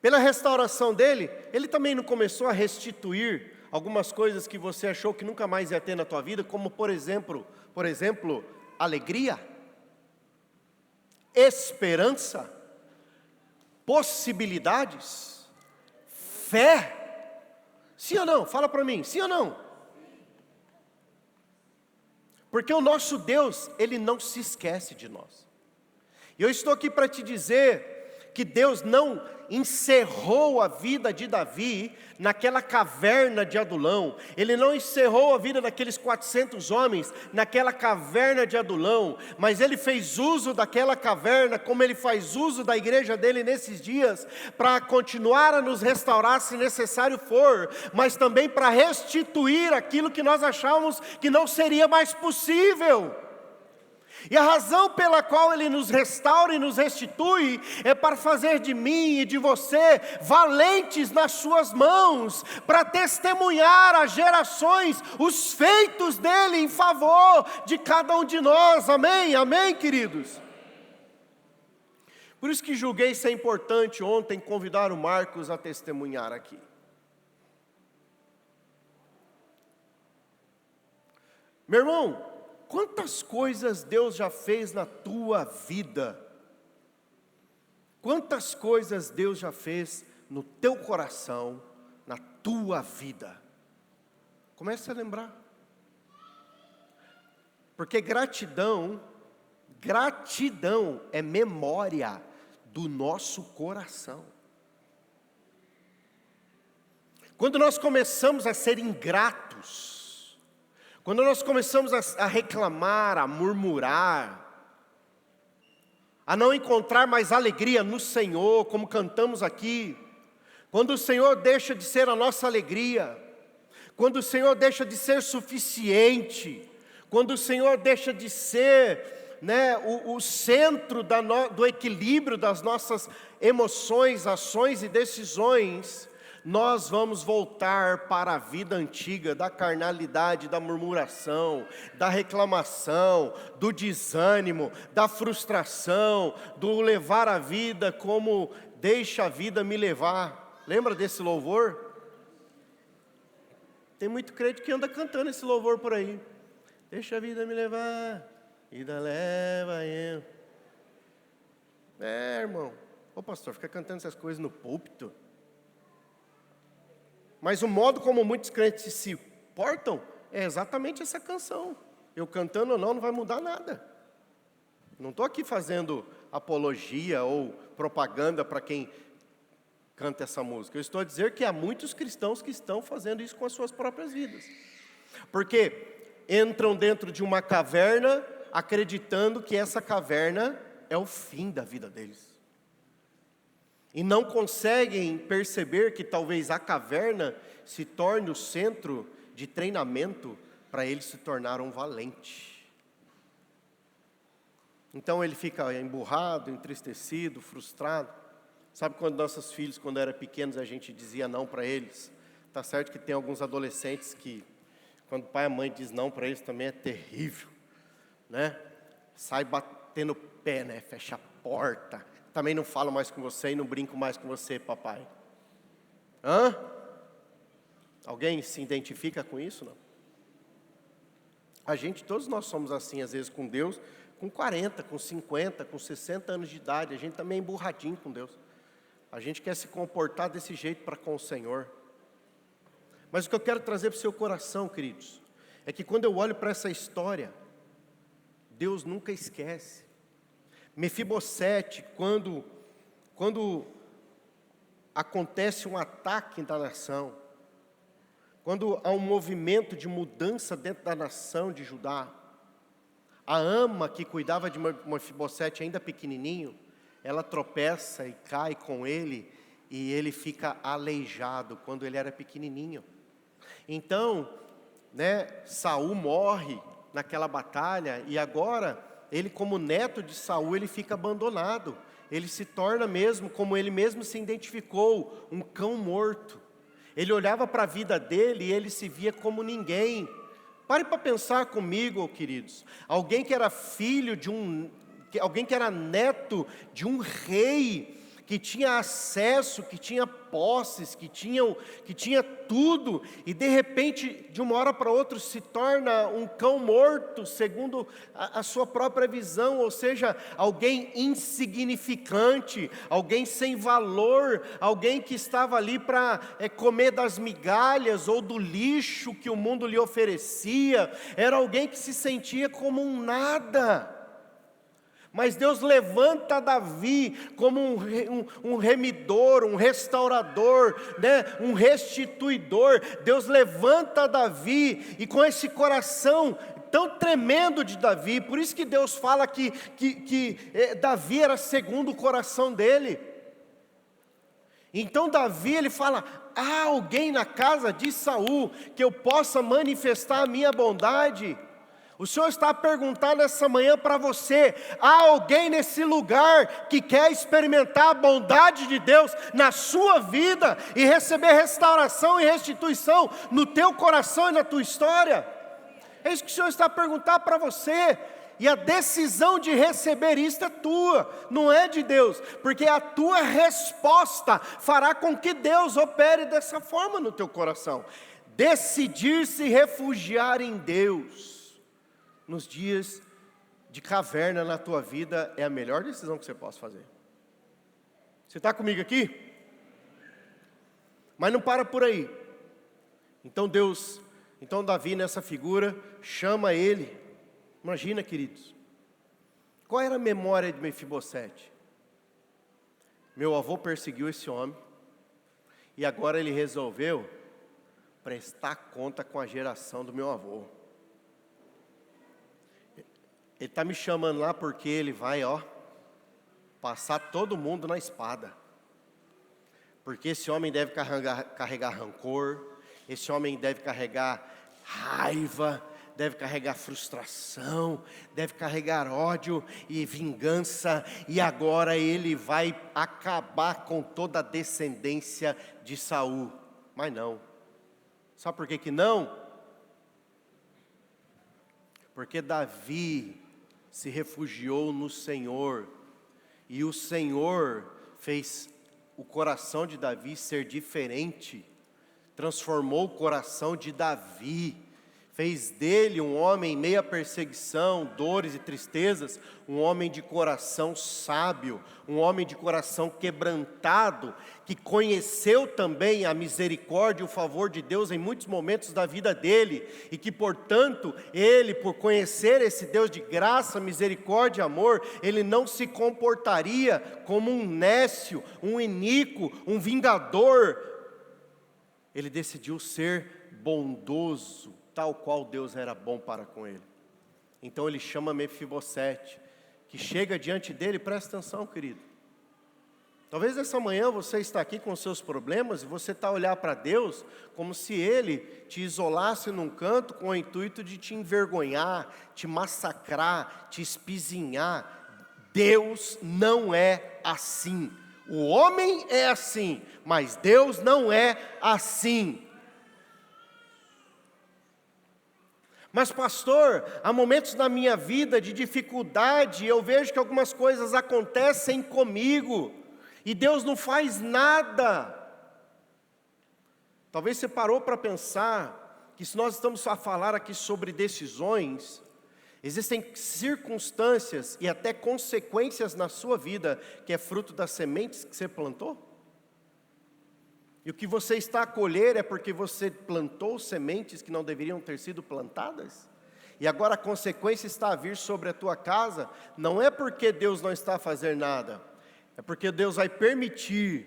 Pela restauração dele, ele também não começou a restituir algumas coisas que você achou que nunca mais ia ter na tua vida, como por exemplo, alegria, esperança, possibilidades, fé? Sim ou não? Fala para mim, sim ou não? Porque o nosso Deus, Ele não se esquece de nós. E eu estou aqui para te dizer que Deus não encerrou a vida de Davi naquela caverna de Adulão. Ele não encerrou a vida daqueles 400 homens naquela caverna de Adulão, mas ele fez uso daquela caverna, como ele faz uso da igreja dele nesses dias, para continuar a nos restaurar se necessário for, mas também para restituir aquilo que nós achávamos que não seria mais possível. E a razão pela qual Ele nos restaura e nos restitui é para fazer de mim e de você valentes nas suas mãos, para testemunhar às gerações os feitos dEle em favor de cada um de nós. Amém? Amém, queridos? Por isso que julguei ser importante ontem convidar o Marcos a testemunhar aqui. Meu irmão, quantas coisas Deus já fez na tua vida? Quantas coisas Deus já fez no teu coração, na tua vida? Comece a lembrar. Porque gratidão é memória do nosso coração. Quando nós começamos a ser ingratos, quando nós começamos a reclamar, a murmurar, a não encontrar mais alegria no Senhor, como cantamos aqui, quando o Senhor deixa de ser a nossa alegria, quando o Senhor deixa de ser suficiente, quando o Senhor deixa de ser, o centro do equilíbrio das nossas emoções, ações e decisões, nós vamos voltar para a vida antiga, da carnalidade, da murmuração, da reclamação, do desânimo, da frustração, do levar a vida como deixa a vida me levar. Lembra desse louvor? Tem muito crente que anda cantando esse louvor por aí. Deixa a vida me levar, vida leva eu. Irmão, ô pastor, fica cantando essas coisas no púlpito. Mas o modo como muitos crentes se portam é exatamente essa canção. Eu cantando ou não vai mudar nada. Não estou aqui fazendo apologia ou propaganda para quem canta essa música. Eu estou a dizer que há muitos cristãos que estão fazendo isso com as suas próprias vidas. Porque entram dentro de uma caverna acreditando que essa caverna é o fim da vida deles. E não conseguem perceber que talvez a caverna se torne o centro de treinamento para ele se tornar um valente. Então ele fica emburrado, entristecido, frustrado. Sabe quando nossos filhos, quando eram pequenos, a gente dizia não para eles? Tá certo que tem alguns adolescentes que, quando o pai e a mãe diz não para eles, também é terrível, né? Sai batendo o pé, né? Fecha a porta. Também não falo mais com você e não brinco mais com você, papai. Alguém se identifica com isso, não? Todos nós somos assim, às vezes com Deus, com 40, com 50, com 60 anos de idade, a gente também é emburradinho com Deus. A gente quer se comportar desse jeito para com o Senhor. Mas o que eu quero trazer para o seu coração, queridos, é que quando eu olho para essa história, Deus nunca esquece. Mefibosete, quando acontece um ataque da nação, quando há um movimento de mudança dentro da nação de Judá, a ama que cuidava de Mefibosete ainda pequenininho, ela tropeça e cai com ele, e ele fica aleijado quando ele era pequenininho. Então, Saul morre naquela batalha, e agora ele, como neto de Saul, ele fica abandonado. Ele se torna mesmo, como ele mesmo se identificou, um cão morto. Ele olhava para a vida dele e ele se via como ninguém. Pare para pensar comigo, queridos. Alguém que era alguém que era neto de um rei, que tinha acesso, que tinha posses, que tinha tudo, e de repente, de uma hora para outra, se torna um cão morto, segundo a sua própria visão, ou seja, alguém insignificante, alguém sem valor, alguém que estava ali para comer das migalhas ou do lixo que o mundo lhe oferecia, era alguém que se sentia como um nada. Mas Deus levanta Davi como um remidor, um restaurador, né? Um restituidor. Deus levanta Davi, e com esse coração tão tremendo de Davi, por isso que Deus fala que Davi era segundo o coração dele. Então Davi, ele fala: há alguém na casa de Saul que eu possa manifestar a minha bondade? O Senhor está a perguntar nessa manhã para você: há alguém nesse lugar que quer experimentar a bondade de Deus na sua vida e receber restauração e restituição no teu coração e na tua história? É isso que o Senhor está a perguntar para você. E a decisão de receber isto é tua, não é de Deus, porque a tua resposta fará com que Deus opere dessa forma no teu coração. Decidir se refugiar em Deus nos dias de caverna na tua vida é a melhor decisão que você possa fazer. Você está comigo aqui? Mas não para por aí. Então Davi nessa figura chama ele. Imagina, queridos, qual era a memória de Mefibosete? Meu avô perseguiu esse homem, e agora ele resolveu prestar conta com a geração do meu avô. Ele está me chamando lá porque ele vai, passar todo mundo na espada. Porque esse homem deve carregar rancor, esse homem deve carregar raiva, deve carregar frustração, deve carregar ódio e vingança, e agora ele vai acabar com toda a descendência de Saul. Mas não. Sabe por que não? Porque Davi se refugiou no Senhor, e o Senhor fez o coração de Davi ser diferente, transformou o coração de Davi, fez dele um homem em meio à perseguição, dores e tristezas, um homem de coração sábio, um homem de coração quebrantado, que conheceu também a misericórdia e o favor de Deus em muitos momentos da vida dele, e que portanto, ele, por conhecer esse Deus de graça, misericórdia e amor, ele não se comportaria como um nécio, um iníquo, um vingador. Ele decidiu ser bondoso, tal qual Deus era bom para com ele. Então ele chama Mefibosete, que chega diante dele. Presta atenção, querido. Talvez nessa manhã você está aqui com seus problemas, e você está a olhar para Deus como se Ele te isolasse num canto com o intuito de te envergonhar, te massacrar, te espizinhar. Deus não é assim. O homem é assim, mas Deus não é assim. Mas pastor, há momentos na minha vida de dificuldade, eu vejo que algumas coisas acontecem comigo, e Deus não faz nada. Talvez você parou para pensar que se nós estamos a falar aqui sobre decisões, existem circunstâncias e até consequências na sua vida, que é fruto das sementes que você plantou? E o que você está a colher é porque você plantou sementes que não deveriam ter sido plantadas? E agora a consequência está a vir sobre a tua casa, não é porque Deus não está a fazer nada, é porque Deus vai permitir,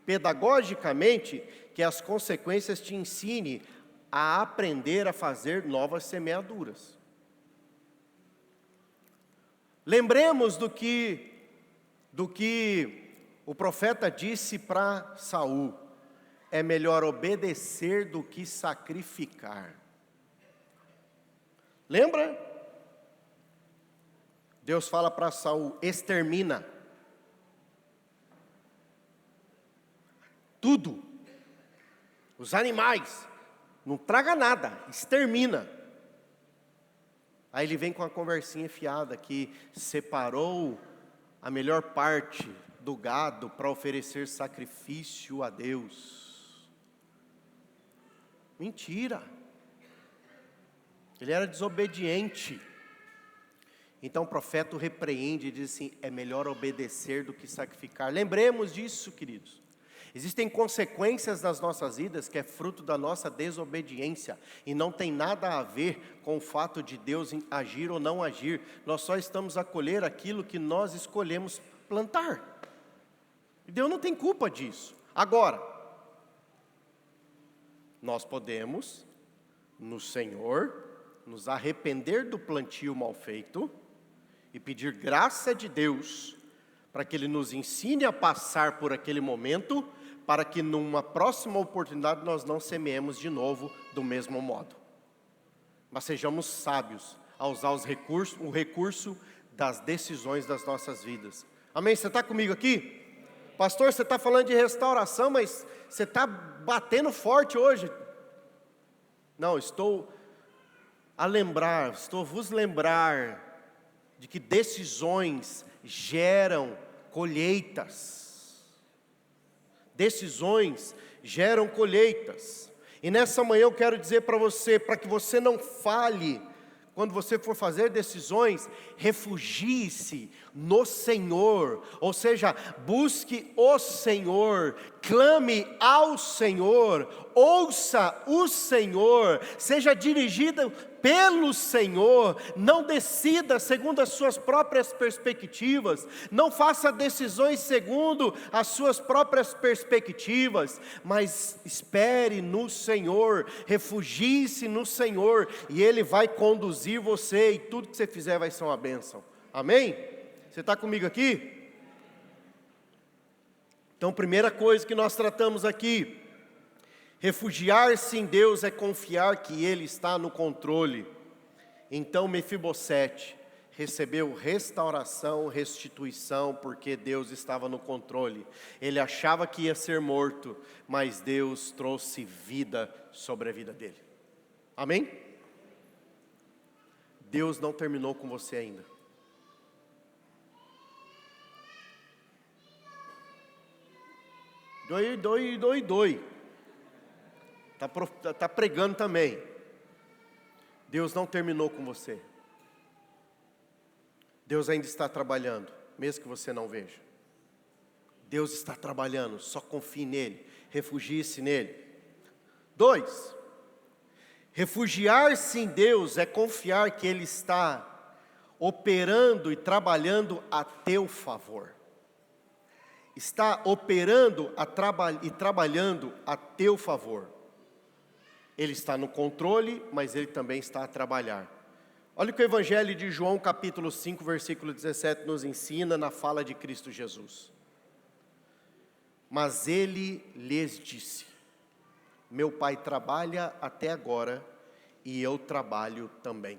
pedagogicamente, que as consequências te ensinem a aprender a fazer novas semeaduras. Lembremos do que o profeta disse para Saul: é melhor obedecer do que sacrificar. Lembra? Deus fala para Saul: extermina tudo, os animais, não traga nada, extermina. Aí ele vem com a conversinha fiada que separou a melhor parte do gado para oferecer sacrifício a Deus. Mentira. Ele era desobediente. Então o profeta o repreende e diz assim: é melhor obedecer do que sacrificar. Lembremos disso, queridos. Existem consequências nas nossas vidas que é fruto da nossa desobediência e não tem nada a ver com o fato de Deus agir ou não agir. Nós só estamos a colher aquilo que nós escolhemos plantar. E Deus não tem culpa disso. Agora, nós podemos, no Senhor, nos arrepender do plantio mal feito e pedir graça de Deus para que Ele nos ensine a passar por aquele momento, para que numa próxima oportunidade nós não semeemos de novo do mesmo modo. Mas sejamos sábios a usar o recurso das decisões das nossas vidas. Amém? Você está comigo aqui? Pastor, você está falando de restauração, mas você está batendo forte hoje. Não, estou vos lembrar de que decisões geram colheitas. Decisões geram colheitas. E nessa manhã eu quero dizer para você, para que você não falhe, quando você for fazer decisões, refugie-se no Senhor, ou seja, busque o Senhor, clame ao Senhor, ouça o Senhor, seja dirigido pelo Senhor, não decida segundo as suas próprias perspectivas, não faça decisões segundo as suas próprias perspectivas, mas espere no Senhor, refugie-se no Senhor, e Ele vai conduzir você, e tudo que você fizer vai ser uma bênção. Amém? Você está comigo aqui? Então, primeira coisa que nós tratamos aqui, refugiar-se em Deus é confiar que Ele está no controle. Então Mefibosete recebeu restauração, restituição, porque Deus estava no controle. Ele achava que ia ser morto, mas Deus trouxe vida sobre a vida dele. Amém? Deus não terminou com você ainda. Doi. Está pregando também. Deus não terminou com você. Deus ainda está trabalhando, mesmo que você não veja. Deus está trabalhando, só confie nele, refugie-se nele. 2, refugiar-se em Deus é confiar que Ele está operando e trabalhando a teu favor. Está operando e trabalhando a teu favor. Ele está no controle, mas Ele também está a trabalhar. Olha o que o Evangelho de João, capítulo 5, versículo 17, nos ensina na fala de Cristo Jesus. Mas Ele lhes disse: meu Pai trabalha até agora, e eu trabalho também.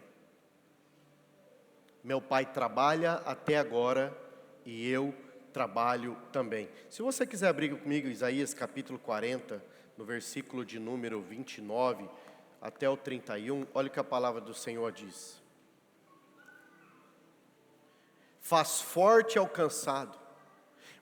Meu Pai trabalha até agora, e eu trabalho também. Se você quiser abrir comigo Isaías capítulo 40, no versículo de número 29 até o 31, olha o que a palavra do Senhor diz. Faz forte ao cansado,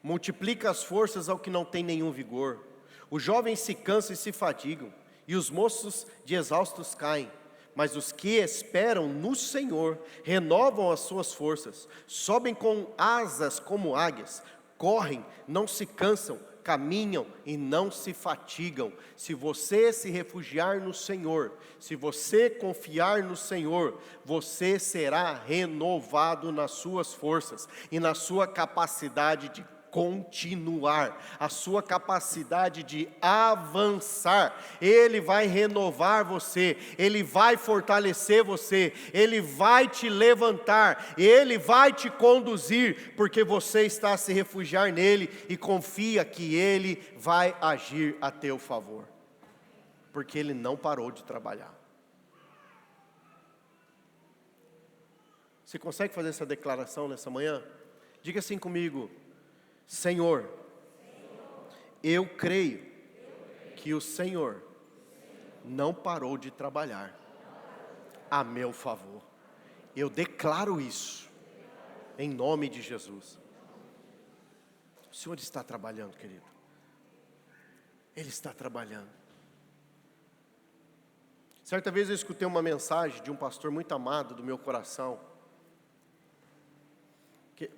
multiplica as forças ao que não tem nenhum vigor. Os jovens se cansam e se fadigam, e os moços de exaustos caem. Mas os que esperam no Senhor renovam as suas forças, sobem com asas como águias, correm, não se cansam, caminham e não se fatigam. Se você se refugiar no Senhor, se você confiar no Senhor, você será renovado nas suas forças e na sua capacidade de continuar, a sua capacidade de avançar. Ele vai renovar você, Ele vai fortalecer você, Ele vai te levantar, Ele vai te conduzir, porque você está a se refugiar nele e confia que Ele vai agir a teu favor, porque Ele não parou de trabalhar. Você consegue fazer essa declaração nessa manhã? Diga assim comigo: Senhor, eu creio que o Senhor não parou de trabalhar a meu favor. Eu declaro isso, em nome de Jesus. O Senhor está trabalhando, querido. Ele está trabalhando. Certa vez eu escutei uma mensagem de um pastor muito amado do meu coração.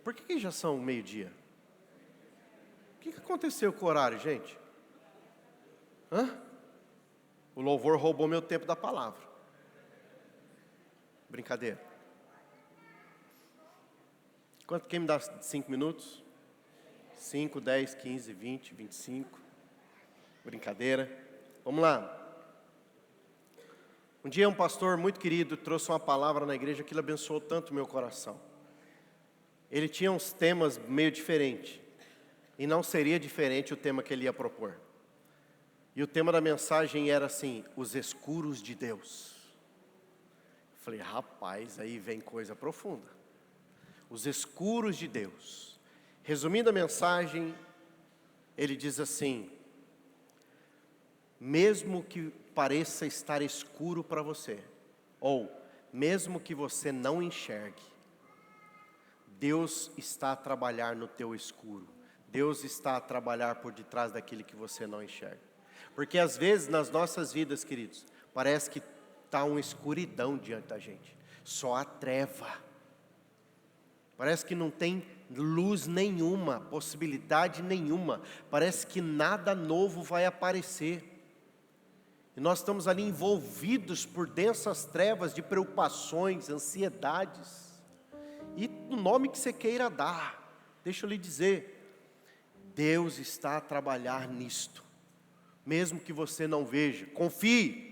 Por que já são meio-dia? O que aconteceu com o horário, gente? O louvor roubou meu tempo da palavra. Brincadeira. Quem me dá 5 minutos? 5, 10, 15, 20, 25. Brincadeira. Vamos lá. Um dia um pastor muito querido trouxe uma palavra na igreja que ele abençoou tanto o meu coração. Ele tinha uns temas meio diferentes. E não seria diferente o tema que ele ia propor. E o tema da mensagem era assim: os escuros de Deus. Eu falei, rapaz, aí vem coisa profunda. Os escuros de Deus. Resumindo a mensagem, ele diz assim: mesmo que pareça estar escuro para você, ou mesmo que você não enxergue, Deus está a trabalhar no teu escuro. Deus está a trabalhar por detrás daquilo que você não enxerga. Porque às vezes nas nossas vidas, queridos, parece que está uma escuridão diante da gente. Só a treva. Parece que não tem luz nenhuma, possibilidade nenhuma. Parece que nada novo vai aparecer. E nós estamos ali envolvidos por densas trevas de preocupações, ansiedades. E no nome que você queira dar, deixa eu lhe dizer, Deus está a trabalhar nisto. Mesmo que você não veja, confie.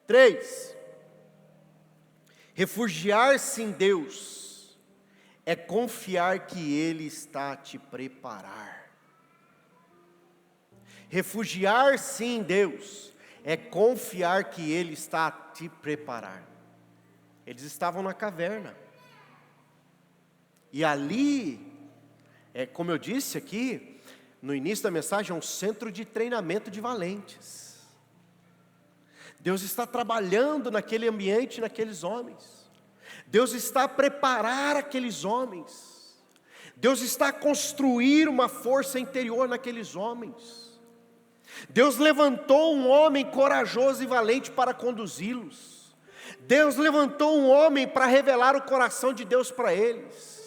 3. Refugiar-se em Deus é confiar que Ele está a te preparar. Refugiar-se em Deus é confiar que Ele está a te preparar. Eles estavam na caverna. E ali, como eu disse aqui, no início da mensagem, é um centro de treinamento de valentes. Deus está trabalhando naquele ambiente, naqueles homens. Deus está a preparar aqueles homens. Deus está a construir uma força interior naqueles homens. Deus levantou um homem corajoso e valente para conduzi-los. Deus levantou um homem para revelar o coração de Deus para eles.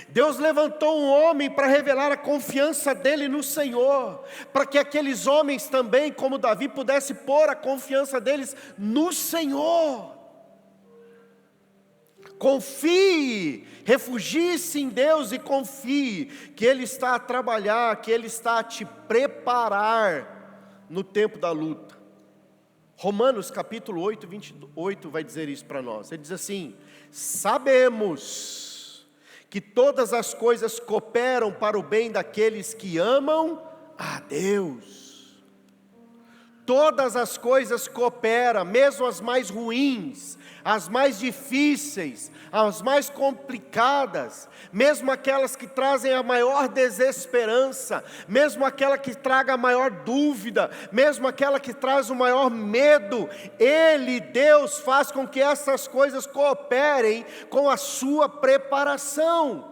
Deus levantou um homem para revelar a confiança dele no Senhor, para que aqueles homens também, como Davi, pudesse pôr a confiança deles no Senhor. Confie, refugie-se em Deus e confie que Ele está a trabalhar, que Ele está a te preparar no tempo da luta. Romanos capítulo 8, 28 vai dizer isso para nós. Ele diz assim: sabemos que todas as coisas cooperam para o bem daqueles que amam a Deus. Todas as coisas cooperam, mesmo as mais ruins, as mais difíceis, as mais complicadas, mesmo aquelas que trazem a maior desesperança, mesmo aquela que traga a maior dúvida, mesmo aquela que traz o maior medo, Ele, Deus, faz com que essas coisas cooperem com a sua preparação,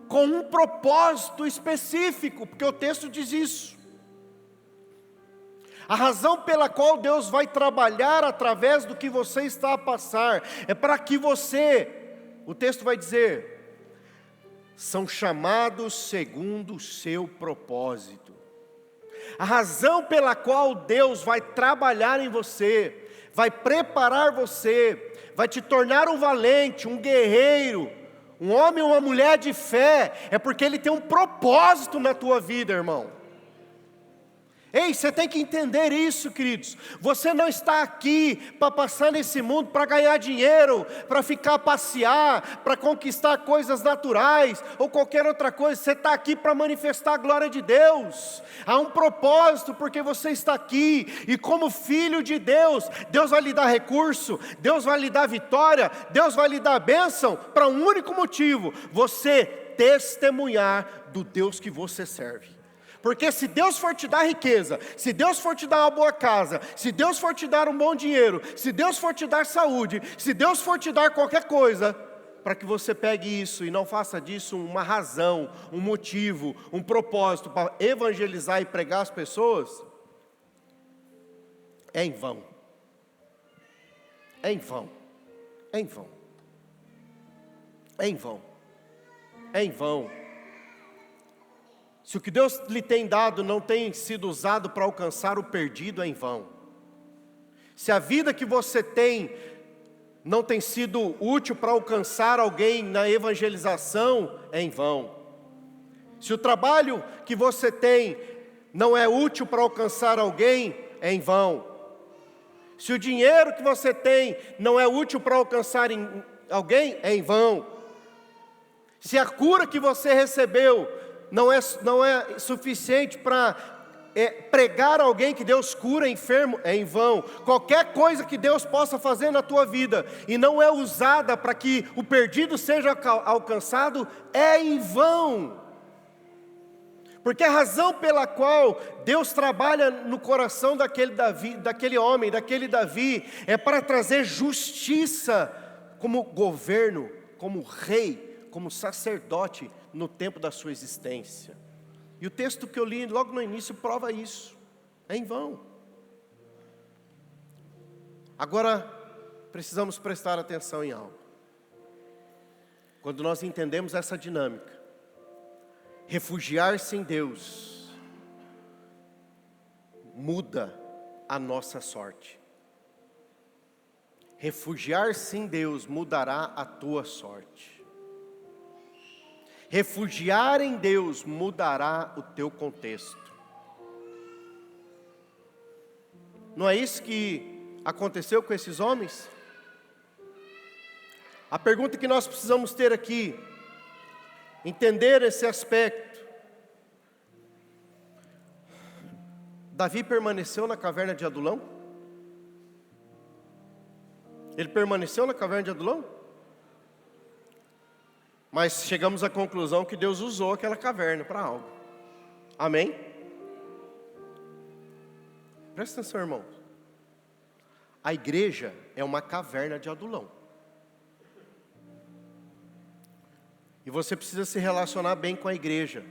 com um propósito específico, porque o texto diz isso. A razão pela qual Deus vai trabalhar através do que você está a passar, é para que você, o texto vai dizer, são chamados segundo o seu propósito. A razão pela qual Deus vai trabalhar em você, vai preparar você, vai te tornar um valente, um guerreiro, um homem ou uma mulher de fé, é porque Ele tem um propósito na tua vida, irmão. Ei, você tem que entender isso, queridos. Você não está aqui para passar nesse mundo para ganhar dinheiro, para ficar passear, para conquistar coisas naturais ou qualquer outra coisa. Você está aqui para manifestar a glória de Deus. Há um propósito porque você está aqui, e como filho de Deus, Deus vai lhe dar recurso, Deus vai lhe dar vitória, Deus vai lhe dar bênção para um único motivo: você testemunhar do Deus que você serve. Porque se Deus for te dar riqueza, se Deus for te dar uma boa casa, se Deus for te dar um bom dinheiro, se Deus for te dar saúde, se Deus for te dar qualquer coisa, para que você pegue isso e não faça disso uma razão, um motivo, um propósito para evangelizar e pregar as pessoas, é em vão. É em vão. É em vão. É em vão. É em vão. Se o que Deus lhe tem dado não tem sido usado para alcançar o perdido, é em vão. Se a vida que você tem não tem sido útil para alcançar alguém na evangelização, é em vão. Se o trabalho que você tem não é útil para alcançar alguém, é em vão. Se o dinheiro que você tem não é útil para alcançar alguém, é em vão. Se a cura que você recebeu não é suficiente para pregar a alguém que Deus cura enfermo, é em vão. Qualquer coisa que Deus possa fazer na tua vida e não é usada para que o perdido seja alcançado, é em vão. Porque a razão pela qual Deus trabalha no coração daquele homem, daquele Davi, é para trazer justiça como governo, como rei, como sacerdote no tempo da sua existência. E o texto que eu li logo no início prova isso. É em vão. Agora, precisamos prestar atenção em algo. Quando nós entendemos essa dinâmica, refugiar-se em Deus muda a nossa sorte. Refugiar-se em Deus mudará a tua sorte. Refugiar em Deus mudará o teu contexto. Não é isso que aconteceu com esses homens? A pergunta que nós precisamos ter aqui, entender esse aspecto. Davi permaneceu na caverna de Adulão? Ele permaneceu na caverna de Adulão? Mas chegamos à conclusão que Deus usou aquela caverna para algo. Amém? Presta atenção, irmão. A igreja é uma caverna de Adulão. E você precisa se relacionar bem com a igreja.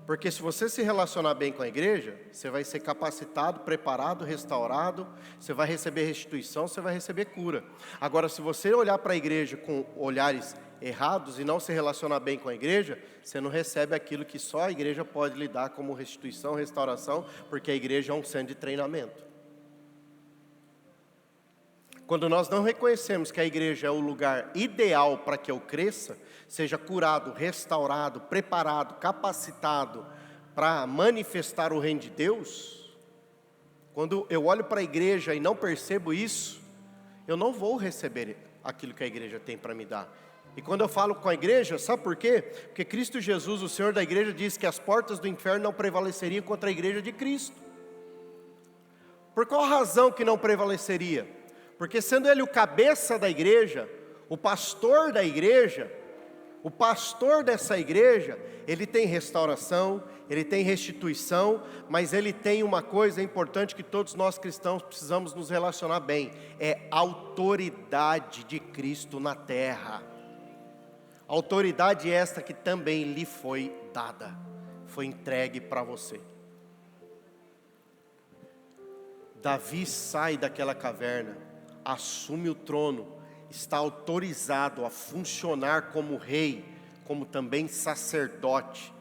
Porque se você se relacionar bem com a igreja, você vai ser capacitado, preparado, restaurado, você vai receber restituição, você vai receber cura. Agora, se você olhar para a igreja com olhares errados e não se relacionar bem com a igreja, você não recebe aquilo que só a igreja pode lhe dar como restituição, restauração, porque a igreja é um centro de treinamento. Quando nós não reconhecemos que a igreja é o lugar ideal para que eu cresça, seja curado, restaurado, preparado, capacitado para manifestar o reino de Deus, quando eu olho para a igreja e não percebo isso, eu não vou receber aquilo que a igreja tem para me dar. E quando eu falo com a igreja, sabe por quê? Porque Cristo Jesus, o Senhor da igreja, diz que as portas do inferno não prevaleceriam contra a igreja de Cristo. Por qual razão que não prevaleceria? Porque sendo ele o cabeça da igreja, o pastor da igreja, o pastor dessa igreja, ele tem restauração, ele tem restituição, mas ele tem uma coisa importante que todos nós cristãos precisamos nos relacionar bem, é a autoridade de Cristo na terra. Autoridade esta que também lhe foi dada, foi entregue para você. Davi sai daquela caverna, assume o trono, está autorizado a funcionar como rei, como também sacerdote,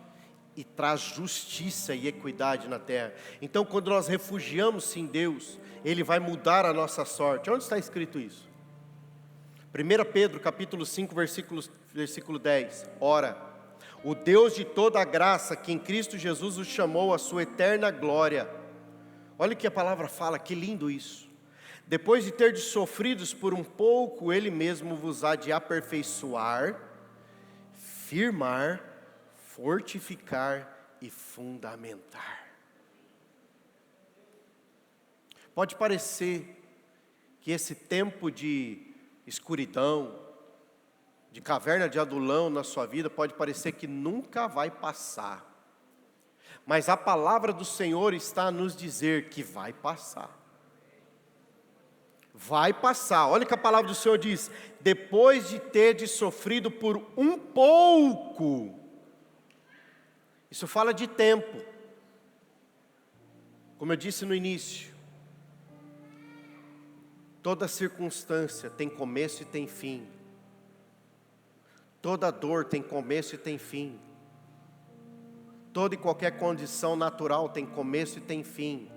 e traz justiça e equidade na terra. Então, quando nós refugiamos em Deus, Ele vai mudar a nossa sorte. Onde está escrito isso? 1 Pedro capítulo 5, versículo 10. Ora, o Deus de toda a graça, que em Cristo Jesus os chamou à sua eterna glória. Olha o que a palavra fala, que lindo isso. Depois de terdes sofridos por um pouco, Ele mesmo vos há de aperfeiçoar, firmar, fortificar e fundamentar. Pode parecer que esse tempo de escuridão, de caverna de Adulão na sua vida, pode parecer que nunca vai passar. Mas a palavra do Senhor está a nos dizer que vai passar. Vai passar. Olha o que a palavra do Senhor diz: depois de terdes sofrido por um pouco. Isso fala de tempo. Como eu disse no início, toda circunstância tem começo e tem fim. Toda dor tem começo e tem fim. Toda e qualquer condição natural tem começo e tem fim.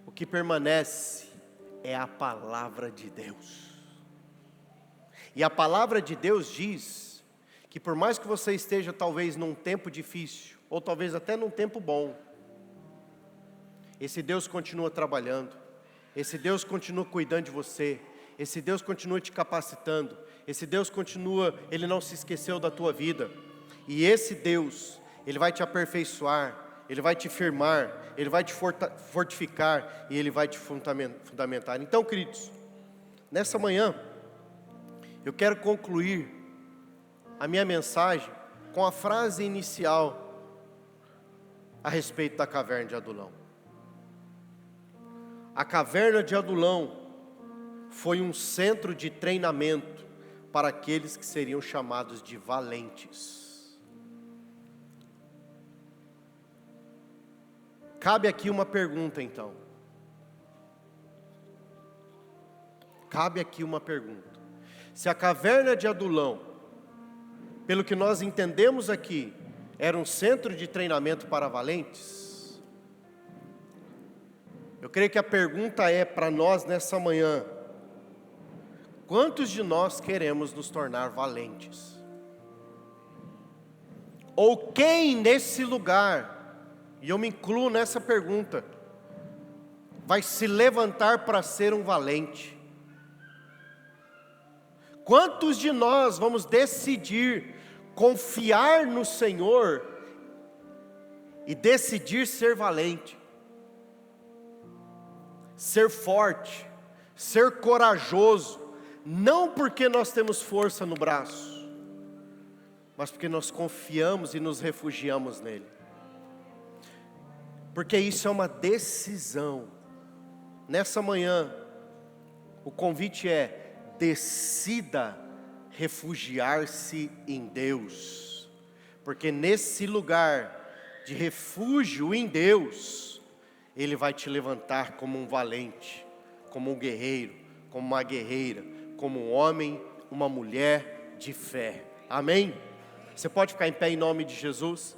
O que permanece é a palavra de Deus. E a palavra de Deus diz que por mais que você esteja talvez num tempo difícil, ou talvez até num tempo bom, esse Deus continua trabalhando, esse Deus continua cuidando de você, esse Deus continua te capacitando, esse Deus continua, Ele não se esqueceu da tua vida, e esse Deus, Ele vai te aperfeiçoar, Ele vai te firmar, Ele vai te fortificar, e Ele vai te fundamentar. Então, queridos, nessa manhã, eu quero concluir a minha mensagem com a frase inicial a respeito da caverna de Adulão. A caverna de Adulão foi um centro de treinamento para aqueles que seriam chamados de valentes. Cabe aqui uma pergunta então. Cabe aqui uma pergunta. Se a caverna de Adulão, pelo que nós entendemos aqui, era um centro de treinamento para valentes, eu creio que a pergunta é para nós nessa manhã: quantos de nós queremos nos tornar valentes? Ou quem nesse lugar, e eu me incluo nessa pergunta, vai se levantar para ser um valente? Quantos de nós vamos decidir confiar no Senhor e decidir ser valente? Ser forte, ser corajoso, não porque nós temos força no braço, mas porque nós confiamos e nos refugiamos nele. Porque isso é uma decisão. Nessa manhã, o convite é: decida refugiar-se em Deus, porque nesse lugar de refúgio em Deus, Ele vai te levantar como um valente, como um guerreiro, como uma guerreira, como um homem, uma mulher de fé. Amém? Você pode ficar em pé em nome de Jesus?